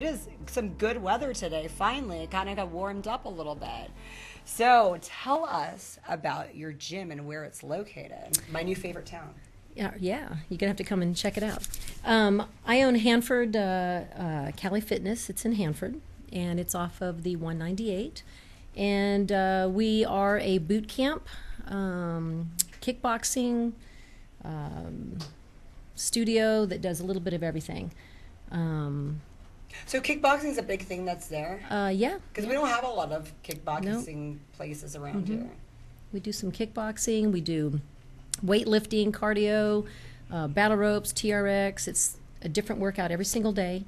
It is some good weather today. Finally, it kind of got warmed up a little bit. So, tell us about your gym and where it's located. My new favorite town. Yeah, you're gonna have to come and check it out. I own Hanford Cali Fitness. It's in Hanford, and it's off of the 198. And we are a boot camp, kickboxing studio that does a little bit of everything. So, kickboxing is a big thing that's there? Yeah. Because we don't have a lot of kickboxing places around here. We do some kickboxing. We do weightlifting, cardio, battle ropes, TRX. It's a different workout every single day.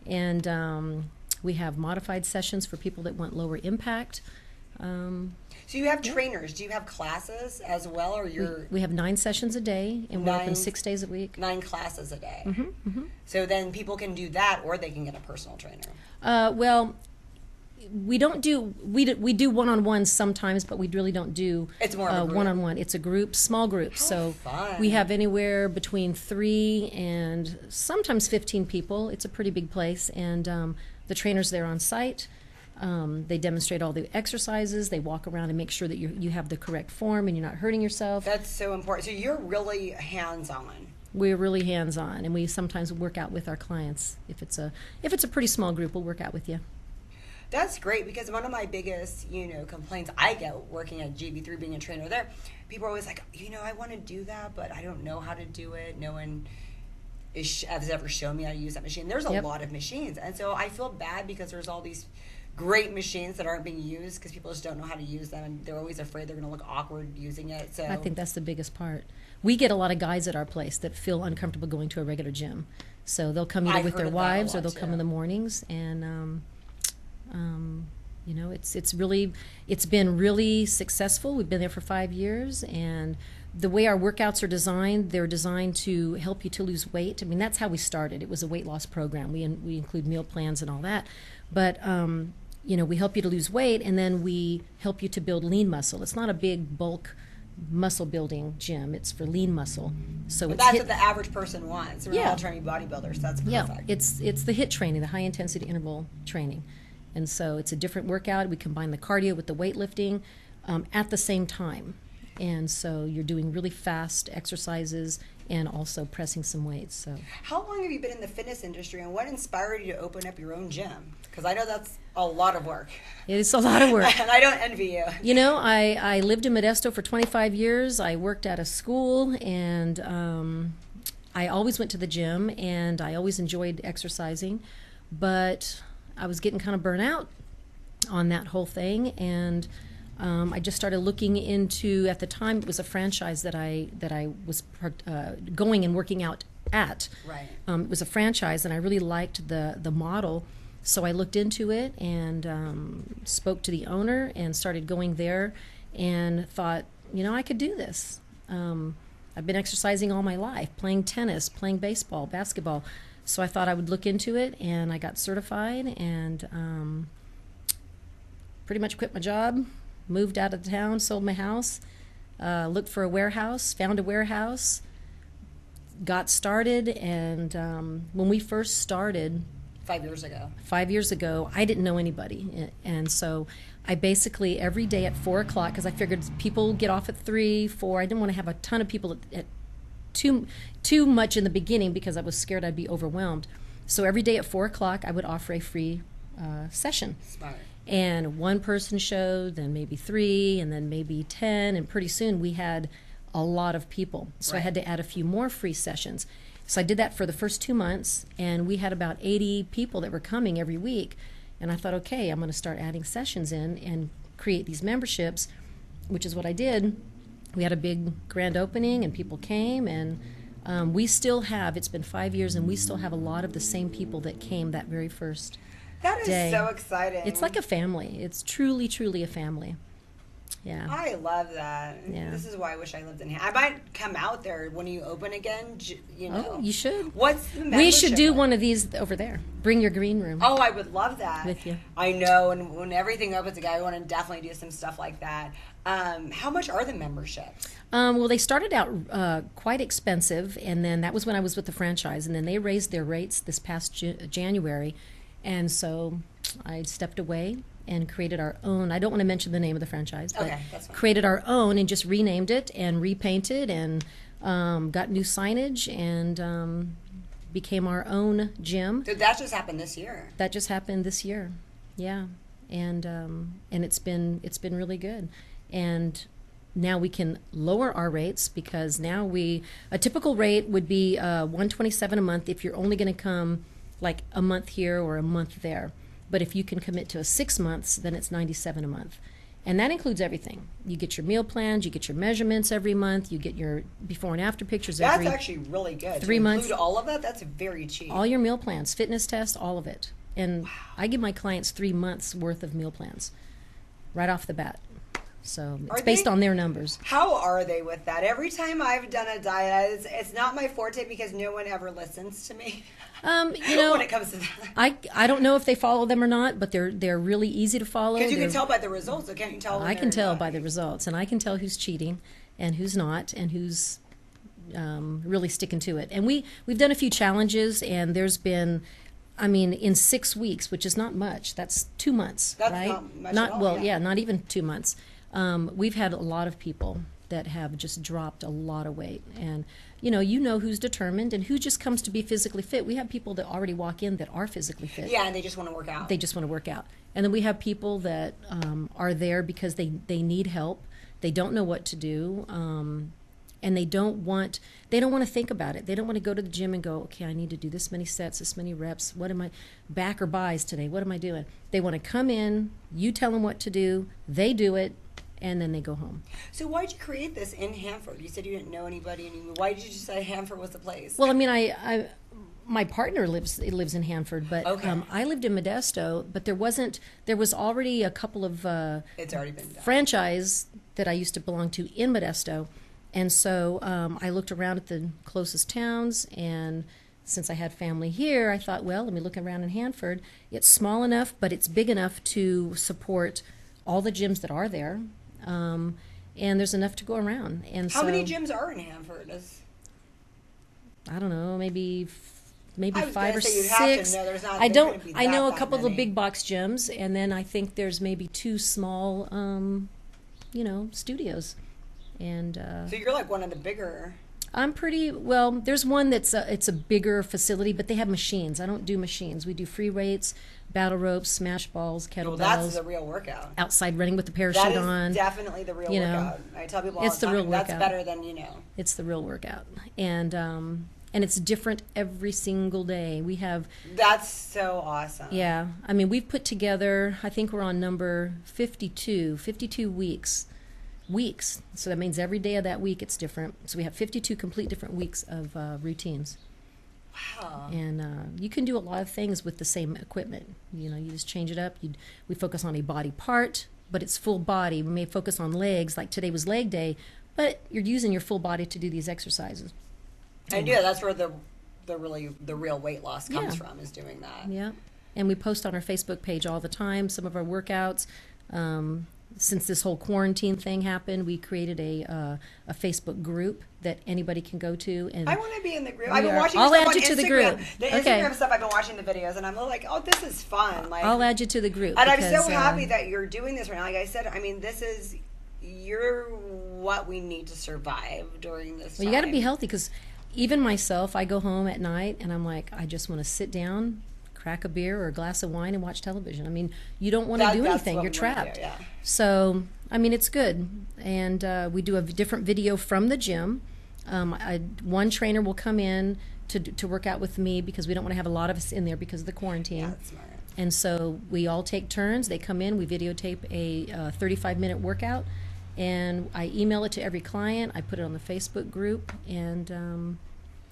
And we have modified sessions for people that want lower impact. So you have trainers. Do you have classes as well, or we have 9 sessions a day, and we're open 6 days a week. 9 classes a day. So then people can do that, or they can get a personal trainer. Well, we don't do we do one-on-ones sometimes, but we really don't do It's more of a group. one-on-one. It's a group, small group. So fun. we have anywhere between 3 and sometimes 15 people. It's a pretty big place, and the trainers there on site. They demonstrate all the exercises. They walk around and make sure that you have the correct form and you're not hurting yourself. That's so important. So you're really hands-on. We're really hands-on, and we sometimes work out with our clients. If it's a pretty small group, we'll work out with you. That's great, because one of my biggest, complaints I get working at GB3, being a trainer there, people are always like, I want to do that, but I don't know how to do it. No one has ever shown me how to use that machine. There's a lot of machines, and so I feel bad because there's all these great machines that aren't being used because people just don't know how to use them, and they're always afraid they're going to look awkward using it. So I think that's the biggest part. We get a lot of guys at our place that feel uncomfortable going to a regular gym, so they'll come either with their wives or they'll come in the mornings, and it's been really successful. We've been there for 5 years, and the way our workouts are designed, they're designed to help you to lose weight. I mean, that's how we started. It was a weight loss program. We include meal plans and all that, but we help you to lose weight, and then we help you to build lean muscle. It's not a big bulk muscle building gym. It's for lean muscle. So that's what the average person wants. We're all trying to be bodybuilders. So that's perfect. Yeah, it's the HIIT training, the high intensity interval training. And so it's a different workout. We combine the cardio with the weightlifting at the same time. And so you're doing really fast exercises and also pressing some weights. So, how long have you been in the fitness industry, and what inspired you to open up your own gym? Because I know that's a lot of work. It's a lot of work. And I don't envy you. I lived in Modesto for 25 years. I worked at a school, and I always went to the gym, and I always enjoyed exercising. But I was getting kind of burnt out on that whole thing, and I just started looking into, at the time it was a franchise that I was going and working out at. Right. It was a franchise, and I really liked the model, so I looked into it and spoke to the owner and started going there, and thought, I could do this. I've been exercising all my life, playing tennis, playing baseball, basketball. So I thought I would look into it, and I got certified, and pretty much quit my job, moved out of town, sold my house, looked for a warehouse, found a warehouse, got started, and when we first started 5 years ago. 5 years ago, I didn't know anybody, and so I basically every day at 4 o'clock, because I figured people get off at 3, 4. I didn't want to have a ton of people at too much in the beginning because I was scared I'd be overwhelmed. So every day at 4 o'clock, I would offer a free session. Smart. And one person showed, then maybe 3, and then maybe 10, and pretty soon we had a lot of people. So I had to add a few more free sessions. So I did that for the first 2 months, and we had about 80 people that were coming every week. And I thought, okay, I'm going to start adding sessions in and create these memberships, which is what I did. We had a big grand opening, and people came, and we still have, it's been 5 years, and we still have a lot of the same people that came that very first That is day. So exciting. It's like a family. It's truly, truly a family. Yeah. I love that. Yeah. This is why I wish I lived in here. I might come out there when you open again, Oh, you should. What's the membership We should do like? one of these over there. Bring your green room. Oh, I would love that. With you. I know, and when everything opens again, I want to definitely do some stuff like that. How much are the memberships? Well, they started out quite expensive, and then that was when I was with the franchise, and then they raised their rates this past January, And so I stepped away and created our own. I don't want to mention the name of the franchise, but Okay, that's fine. created our own and just renamed it and repainted and got new signage and became our own gym. So that just happened this year. That just happened this year, yeah, and it's been really good, and now we can lower our rates because now a typical rate would be $127 a month if you're only going to come like a month here or a month there. But if you can commit to 6 months, then it's $97 a month. And that includes everything. You get your meal plans, you get your measurements every month, you get your before and after pictures That's every actually really good. 3 months. Include all of that, that's very cheap. All your meal plans, fitness test, all of it. And I give my clients 3 months worth of meal plans right off the bat. So it's based on their numbers. How are they with that? Every time I've done a diet, it's not my forte because no one ever listens to me. When it comes to that, I don't know if they follow them or not, but they're really easy to follow. Because you can tell by the results, so can't you tell? I can tell by the results, and I can tell who's cheating and who's not, and who's really sticking to it. And we've done a few challenges, and there's been. I mean, in 6 weeks, which is not much. That's 2 months, that's right? Not much at all, well, yeah, not even 2 months. We've had a lot of people that have just dropped a lot of weight, and you know who's determined and who just comes to be physically fit. We have people that already walk in that are physically fit. Yeah, and they just want to work out. They just want to work out, and then we have people that are there because they need help. They don't know what to do. And they don't want to think about it. They don't want to go to the gym and go, okay, I need to do this many sets, this many reps. What am I, back or buys today? What am I doing? They want to come in, you tell them what to do, they do it, and then they go home. So why did you create this in Hanford? You said you didn't know anybody anymore. Why did you just say Hanford was the place? Well, I mean, my partner lives in Hanford, but okay. I lived in Modesto, but there was already a couple of it's already been done. franchise that I used to belong to in Modesto. And so I looked around at the closest towns, and since I had family here, I thought, well, let me look around in Hanford. It's small enough, but it's big enough to support all the gyms that are there, and there's enough to go around. And how many gyms are in Hanford? I don't know, maybe I was 5 or say you'd 6. have to know. There's not, I don't. be I know a that couple of the many. big box gyms, and then I think there's maybe 2 small, studios. And so you're like one of the bigger. I'm pretty well. There's one it's a bigger facility, but they have machines. I don't do machines. We do free weights, battle ropes, smash balls, kettlebells. Well, that's the real workout. Outside running with the parachute that is on. Definitely the real workout. I tell people all it's the time, the real that's workout. better than It's the real workout, and it's different every single day. We have. That's so awesome. Yeah, I mean, we've put together. I think we're on number 52 weeks. So that means every day of that week it's different. So we have 52 complete different weeks of routines. Wow. And you can do a lot of things with the same equipment. You just change it up. We focus on a body part, but it's full body. We may focus on legs, like today was leg day, but you're using your full body to do these exercises. And yeah, that's where the real weight loss comes from, is doing that. Yeah. And we post on our Facebook page all the time some of our workouts. Since this whole quarantine thing happened, we created a Facebook group that anybody can go to. And I want to be in the group. I've been watching I'll stuff add on you to Instagram. the group. The Instagram stuff, I've been watching the videos, and I'm like, oh, this is fun. Like, I'll add you to the group. And I'm so happy that you're doing this right now. Like I said, I mean, you're what we need to survive during this time. Well, you got to be healthy, because even myself, I go home at night, and I'm like, I just want to sit down, crack a beer or a glass of wine and watch television. I mean, you don't want to do anything. You're trapped. Do, yeah. So, I mean, it's good. And we do a different video from the gym. One trainer will come in to work out with me, because we don't want to have a lot of us in there because of the quarantine. Yeah, that's smart. And so we all take turns. They come in, we videotape a 35-minute workout, and I email it to every client. I put it on the Facebook group, and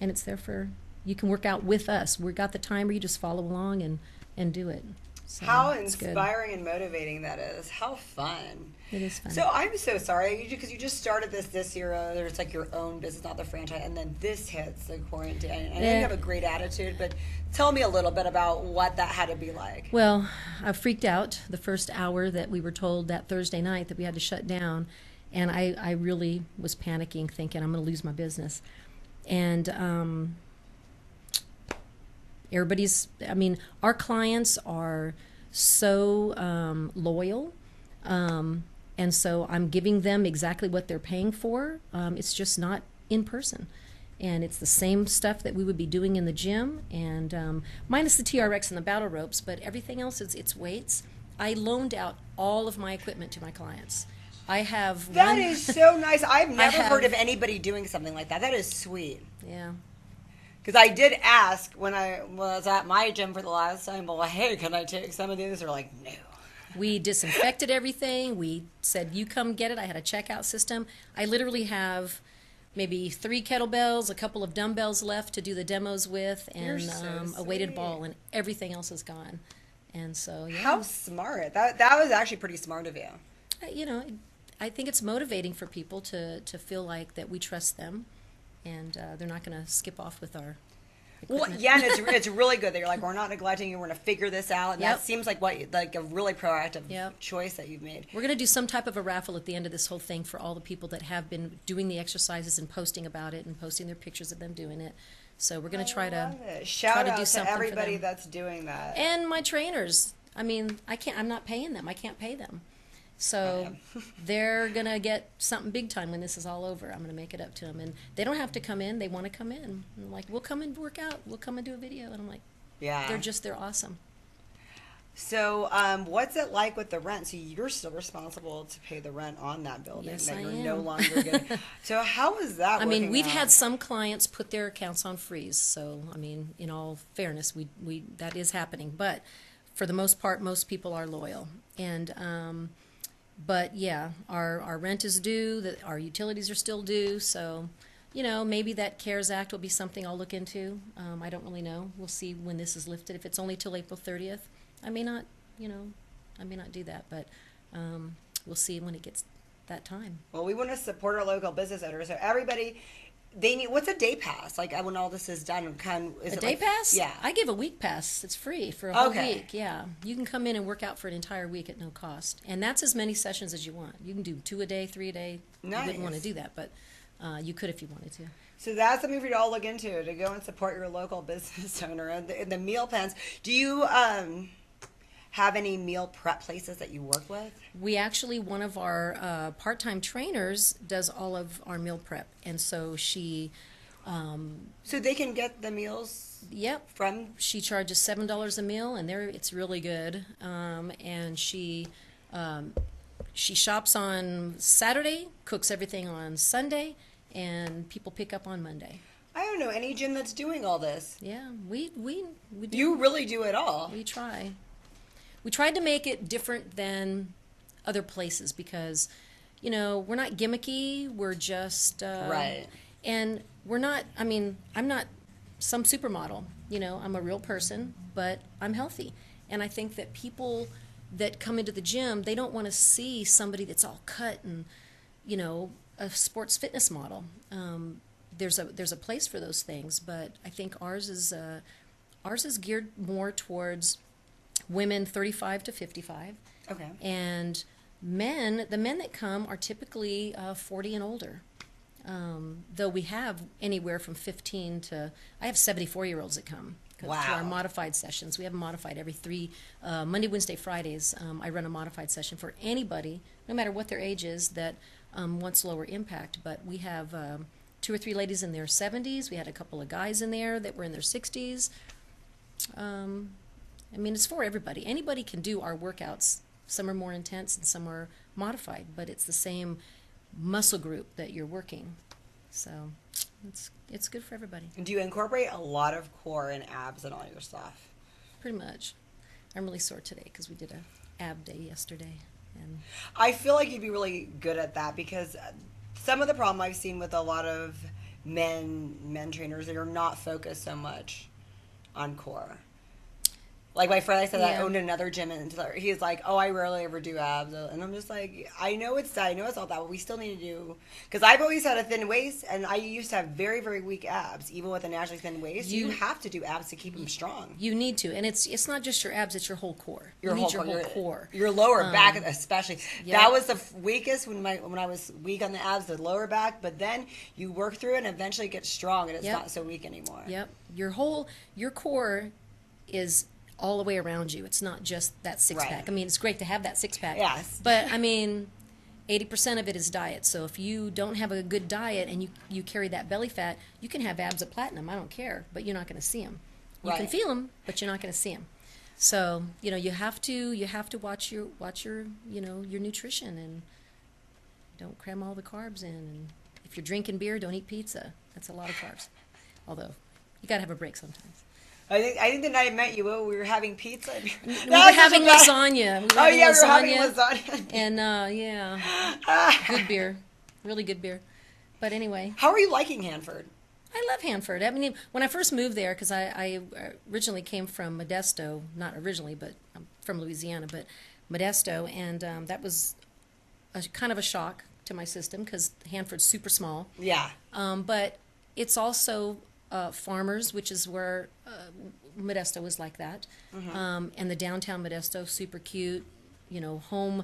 it's there for, you can work out with us. We've got the timer, you just follow along and do it. So how inspiring and motivating that is. How fun. It is fun. So I'm so sorry, because you just started this year. It's like your own business, not the franchise, and then this hits the quarantine. And I know you have a great attitude, but tell me a little bit about what that had to be like. Well, I freaked out the first hour that we were told that Thursday night that we had to shut down, and I really was panicking, thinking I'm going to lose my business. And I mean, our clients are so loyal. And so I'm giving them exactly what they're paying for. It's just not in person. And it's the same stuff that we would be doing in the gym, and minus the TRX and the battle ropes, but everything else is it's weights. I loaned out all of my equipment to my clients. I have That is so nice. I've never heard of anybody doing something like that. That is sweet. Yeah. Because I did ask when I was at my gym for the last time, well, hey, can I take some of these? They're like, no. We disinfected everything. We said, you come get it. I had a checkout system. I literally have maybe 3 kettlebells, a couple of dumbbells left to do the demos with, and a weighted ball, and everything else is gone. And so, yeah. How smart. That was actually pretty smart of you. You know, I think it's motivating for people to feel like that we trust them, and they're not going to skip off with our equipment. Well, yeah, and it's really good that you're like, we're not neglecting you, we're going to figure this out, and that seems like a really proactive choice that you've made. We're going to do some type of a raffle at the end of this whole thing for all the people that have been doing the exercises and posting about it and posting their pictures of them doing it. So we're going to try to shout out do something to everybody for them. that's doing that. And my trainers. I mean, I'm not paying them. I can't pay them. So they're going to get something big time when this is all over. I'm going to make it up to them. And they don't have to come in. They want to come in. And I'm like, we'll come and work out. We'll come and do a video. And I'm like, yeah, they're awesome. So what's it like with the rent? So you're still responsible to pay the rent on that building. Yes, that I you're am. no longer getting. So how is that working we've out? had some clients put their accounts on freeze. So, I mean, in all fairness, we that is happening. But for the most part, most people are loyal. And but yeah, our rent is due, that our utilities are still due, so you know, maybe that CARES Act will be something I'll look into. I don't really know. We'll see when this is lifted. If it's only till April 30th, I may not do that, but we'll see when it gets that time. Well, we want to support our local business owners, so everybody, they need, what's a day pass? Like when all this is done, is a it day like, pass? Yeah. I give a week pass. It's free for a whole week. Yeah. You can come in and work out for an entire week at no cost. And that's as many sessions as you want. You can do 2 a day, 3 a day. Nice. You wouldn't want to do that, but you could if you wanted to. So that's something for you to all look into, to go and support your local business owner. And the meal plans. Do you have any meal prep places that you work with? We actually, one of our part-time trainers does all of our meal prep, and so she. So they can get the meals. Yep. From. She charges $7 a meal, and it's really good. And she shops on Saturday, cooks everything on Sunday, and people pick up on Monday. I don't know any gym that's doing all this. Yeah, we do. You really do it all. We try. We tried to make it different than other places because, you know, we're not gimmicky. We're just right. And we're not. I mean, I'm not some supermodel. You know, I'm a real person, but I'm healthy. And I think that people that come into the gym, they don't want to see somebody that's all cut and, you know, a sports fitness model. There's a place for those things, but I think ours is geared more towards women 35 to 55. Okay. And the men that come are typically 40 and older. Though we have anywhere from 15 to, I have 74-year-olds that come to our modified sessions. We have them modified every 3 Monday, Wednesday, Fridays. I run a modified session for anybody, no matter what their age is, that wants lower impact. But we have 2 or 3 ladies in their 70s. We had a couple of guys in there that were in their 60s. I mean, it's for everybody. Anybody can do our workouts. Some are more intense and some are modified, but it's the same muscle group that you're working. So it's good for everybody. And do you incorporate a lot of core and abs in all your stuff? Pretty much. I'm really sore today because we did a ab day yesterday. And I feel like you'd be really good at that because some of the problem I've seen with a lot of men trainers, they are not focused so much on core. Like my friend I said that Yeah. owned another gym, and he's like, "Oh, I rarely ever do abs," and I'm just like, I know it's all that, but we still need to do, because I've always had a thin waist, and I used to have very, very weak abs, even with a naturally thin waist. You have to do abs to keep them strong. You need to, and it's not just your abs; it's your whole core. Your you whole need your whole core. Your lower back, especially. Yep. That was the weakest when I was weak on the abs, the lower back. But then you work through it, and eventually it gets strong, and it's not so weak anymore. Yep. Your core is all the way around you. It's not just that six pack. I mean, it's great to have that six pack. Yes. But I mean, 80% of it is diet. So if you don't have a good diet and you carry that belly fat, you can have abs at platinum. I don't care, but you're not going to see them. You can feel them, but you're not going to see them. So you have to watch your your nutrition, and don't cram all the carbs in. And if you're drinking beer, don't eat pizza. That's a lot of carbs. Although you got to have a break sometimes. I think the night I met you, we were having pizza. We were having lasagna. We were having lasagna. And good beer, really good beer. But anyway, how are you liking Hanford? I love Hanford. I mean, when I first moved there, because I originally came from Modesto, not originally, but I'm from Louisiana, but Modesto, and that was kind of a shock to my system because Hanford's super small. Yeah. But it's also farmers, which is where Modesto was like that. Mm-hmm. And the downtown Modesto, super cute, home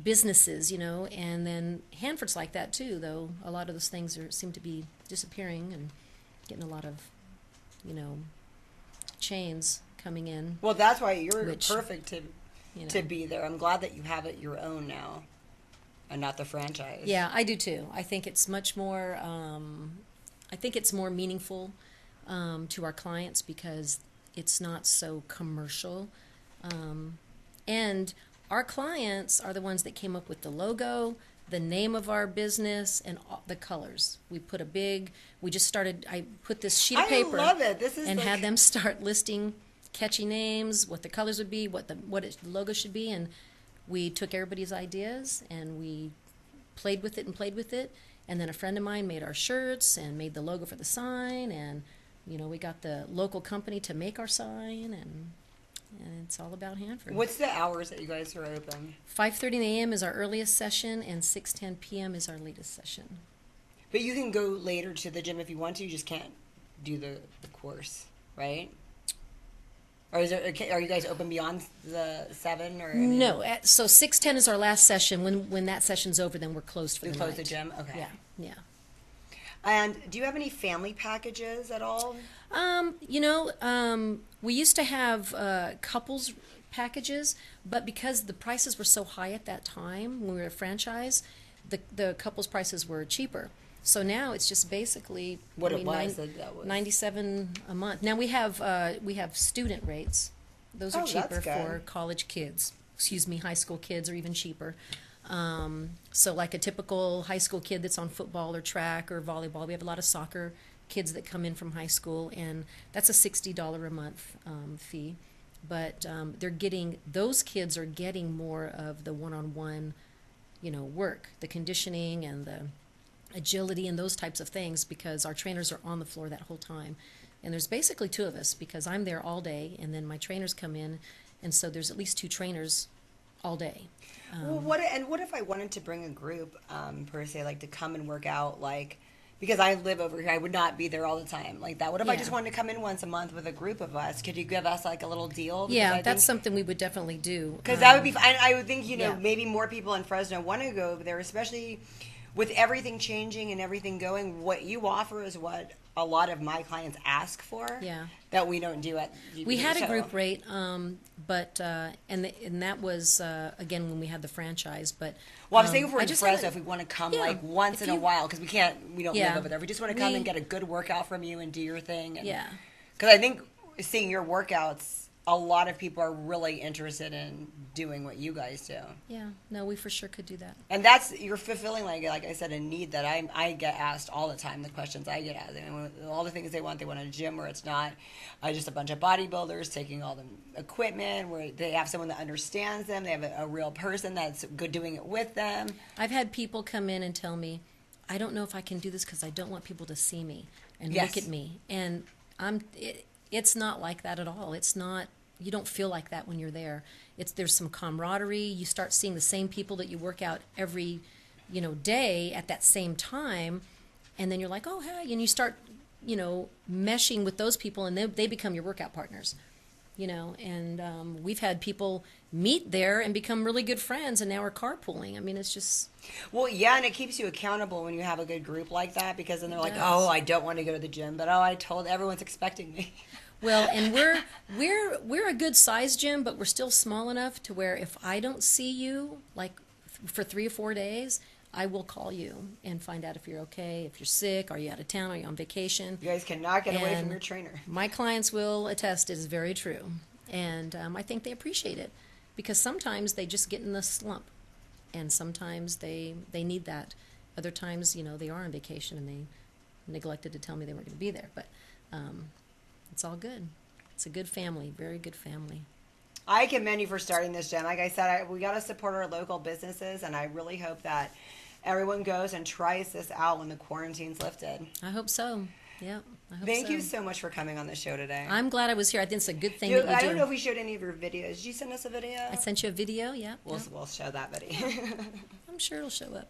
businesses, and then Hanford's like that too, though a lot of those things seem to be disappearing and getting a lot of, chains coming in. Well, that's why you're perfect to be there. I'm glad that you have it your own now and not the franchise. Yeah, I do too. I think it's much more, more meaningful to our clients because it's not so commercial. And our clients are the ones that came up with the logo, the name of our business, and the colors. We just started, I put this sheet of paper. I love it. And had them start listing catchy names, what the colors would be, what the logo should be, and we took everybody's ideas and we played with it. And then a friend of mine made our shirts and made the logo for the sign, and we got the local company to make our sign, and it's all about Hanford. What's the hours that you guys are open? 5:30 a.m. is our earliest session, and 6:10 p.m. is our latest session. But you can go later to the gym if you want to. You just can't do the course, right? Or are you guys open beyond the 7? Or no? So 6:10 is our last session. When that session's over, then we're closed for the night. Close the gym. Okay. Yeah. And do you have any family packages at all? We used to have couples packages, but because the prices were so high at that time when we were a franchise, the couples prices were cheaper. So now it's just basically what it was. $97 a month. Now we have student rates. Those are cheaper for college kids. High school kids are even cheaper. So like a typical high school kid that's on football or track or volleyball, we have a lot of soccer kids that come in from high school, and that's a $60 a month fee. But those kids are getting more of the one-on-one, work, the conditioning and the agility and those types of things, because our trainers are on the floor that whole time. And there's basically 2 of us because I'm there all day, and then my trainers come in, and so there's at least 2 trainers all day. Well, what if I wanted to bring a group per se, like to come and work out, like, because I live over here, I would not be there all the time like that. What if I just wanted to come in once a month with a group of us? Could you give us like a little deal? Yeah, that's something we would definitely do. Because that would be fine. I would think, maybe more people in Fresno want to go over there, especially with everything changing and everything going. What you offer is what a lot of my clients ask for. Yeah. That we don't do at GB. We had a group rate, but and that was again when we had the franchise. But I'm saying if we're in Fresno, if we want to come like once in a while, because we don't live over there. We just want to come and get a good workout from you and do your thing. And, because I think seeing your workouts, a lot of people are really interested in doing what you guys do. Yeah, no, we for sure could do that. And you're fulfilling, like I said, a need that I get asked all the time, the questions I get asked. I mean, all the things they want a gym where it's not just a bunch of bodybuilders taking all the equipment, where they have someone that understands them, they have a real person that's good doing it with them. I've had people come in and tell me, I don't know if I can do this because I don't want people to see me and look at me. And it's not like that at all. It's not you don't feel like that when you're there. There's some camaraderie. You start seeing the same people that you work out every, day at that same time, and then you're like, oh, hey, and you start, meshing with those people, and they become your workout partners. And we've had people meet there and become really good friends, and now we're carpooling. I mean, it's just... Well, yeah, and it keeps you accountable when you have a good group like that, because then they're like, does. oh, I don't want to go to the gym, but I told everyone's expecting me. Well, and we're a good size gym, but we're still small enough to where if I don't see you, like for 3 or 4 days, I will call you and find out if you're okay, if you're sick, are you out of town, are you on vacation. You guys cannot get away from And your trainer. My clients will attest it is very true. And I think they appreciate it, because sometimes they just get in the slump, and sometimes they need that. Other times, they are on vacation and they neglected to tell me they weren't going to be there. But it's all good. It's a good family, very good family. I commend you for starting this gym. Like I said, we got to support our local businesses, and I really hope that everyone goes and tries this out when the quarantine's lifted. I hope so. Yeah, I hope Thank so. you so much for coming on the show today. I'm glad I was here. I think it's a good thing that you I do. don't know if we showed any of your videos. Did you send us a video? I sent you a video, yeah. We'll show that video. I'm sure it'll show up.